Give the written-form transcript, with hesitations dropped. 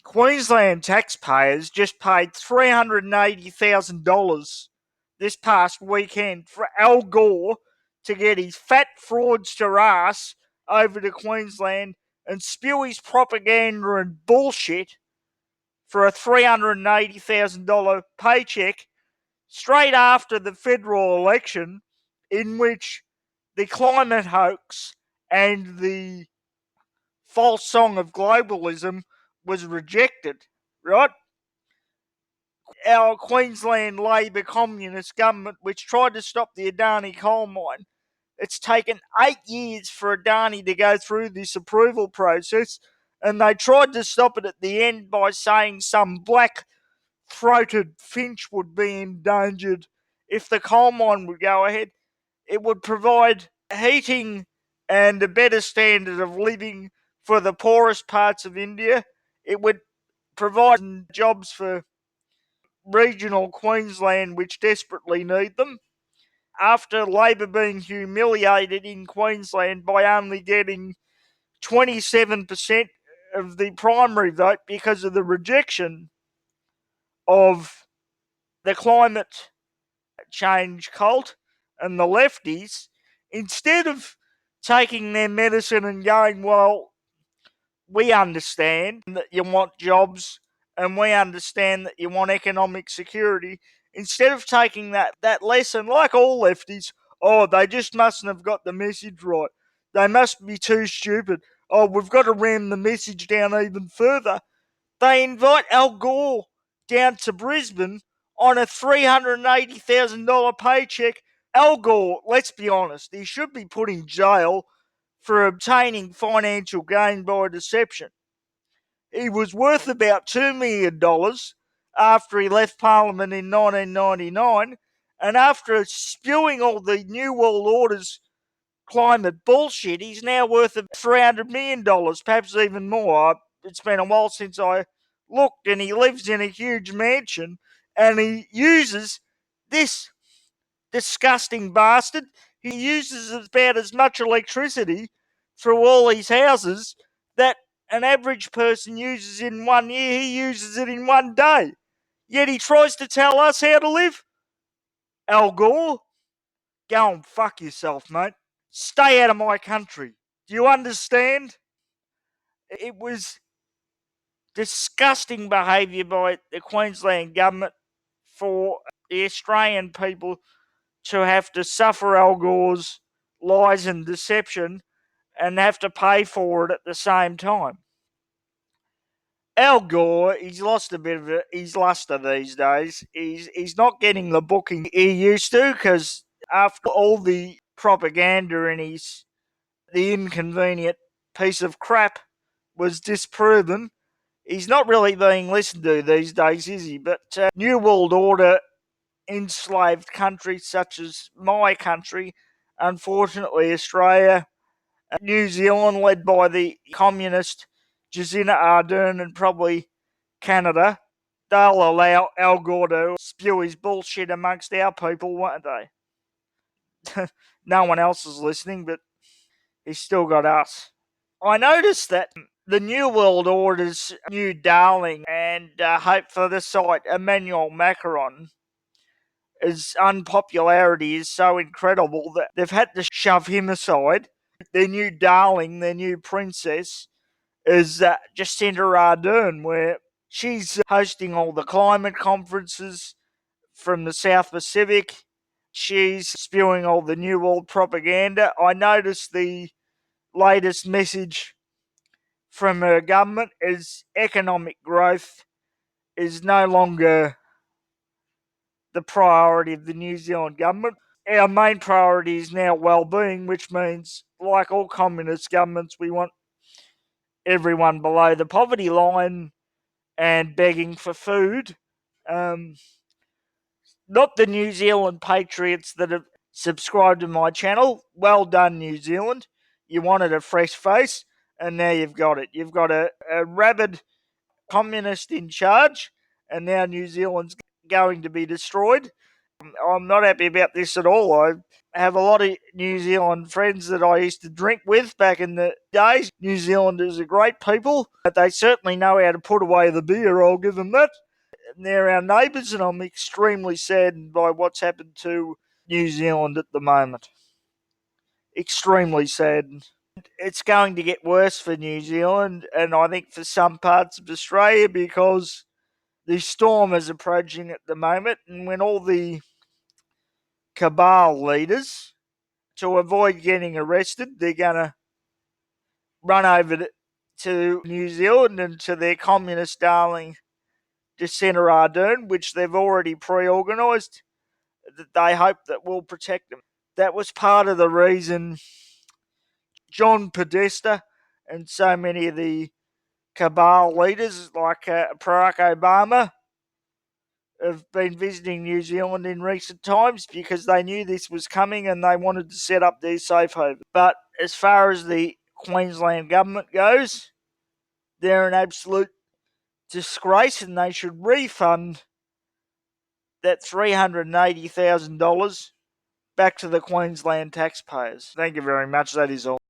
Queensland taxpayers just paid $380,000 this past weekend for Al Gore to get his fat fraudster ass over to Queensland and spew his propaganda and bullshit for a $380,000 paycheck straight after the federal election, in which the climate hoax and the false song of globalism was rejected, right? Our Queensland Labor Communist government, which tried to stop the Adani coal mine, it's taken 8 years for Adani to go through this approval process, and they tried to stop it at the end by saying some black-throated finch would be endangered if the coal mine would go ahead. It would provide heating and a better standard of living for the poorest parts of India. It would provide jobs for regional Queensland, which desperately need them. After Labor being humiliated in Queensland by only getting 27% of the primary vote because of the rejection of the climate change cult and the lefties, instead of taking their medicine and going, well, we understand that you want jobs and we understand that you want economic security, instead of taking that lesson, like all lefties, oh, they just mustn't have got the message right. They must be too stupid. Oh, we've got to ram the message down even further. They invite Al Gore down to Brisbane on a $380,000 paycheck. Al Gore, let's be honest, he should be put in jail for obtaining financial gain by deception. He was worth about $2 million after he left Parliament in 1999, and after spewing all the New World Order's climate bullshit, he's now worth $300 million, perhaps even more. It's been a while since I looked, and he lives in a huge mansion, and he uses this disgusting bastard. He uses about as much electricity through all his houses that an average person uses in 1 year. He uses it in 1 day. Yet he tries to tell us how to live. Al Gore, go and fuck yourself, mate. Stay out of my country. Do you understand? It was disgusting behaviour by the Queensland government for the Australian people to have to suffer Al Gore's lies and deception and have to pay for it at the same time. Al Gore, he's lost a bit of his luster these days. He's not getting the booking he used to, because after all the propaganda and the inconvenient piece of crap was disproven, he's not really being listened to these days, is he? But New World Order enslaved countries such as my country, unfortunately Australia, New Zealand, led by the communist Jacinda Ardern, and probably Canada, they'll allow Al Gore to spew his bullshit amongst our people, won't they? No one else is listening, but he's still got us. I noticed that the New World Order's new darling and hope for the site, Emmanuel Macron, his unpopularity is so incredible that they've had to shove him aside. Their new darling, their new princess, is Jacinda Ardern, where she's hosting all the climate conferences from the South Pacific. She's spewing all the New World propaganda. I noticed the latest message from her government is economic growth is no longer the priority of the New Zealand government. Our main priority is now well-being, which means, like all communist governments, we want everyone below the poverty line and begging for food. Not the New Zealand patriots that have subscribed to my channel. Well done, New Zealand. You wanted a fresh face, and now you've got it. You've got a rabid communist in charge, and now New Zealand's going to be destroyed. I'm not happy about this at all. I have a lot of New Zealand friends that I used to drink with back in the days. New Zealanders are great people, but they certainly know how to put away the beer, I'll give them that. And they're our neighbours, and I'm extremely saddened by what's happened to New Zealand at the moment. Extremely saddened. It's going to get worse for New Zealand, and I think for some parts of Australia, because the storm is approaching at the moment, and when all the cabal leaders, to avoid getting arrested, they're going to run over to New Zealand and to their communist darling Jacinda Ardern, which they've already pre-organised, that they hope that will protect them. That was part of the reason John Podesta and so many of the cabal leaders like Barack Obama have been visiting New Zealand in recent times, because they knew this was coming and they wanted to set up their safe haven. But as far as the Queensland government goes, they're an absolute disgrace, and they should refund that $380,000 back to the Queensland taxpayers. Thank you very much. That is all.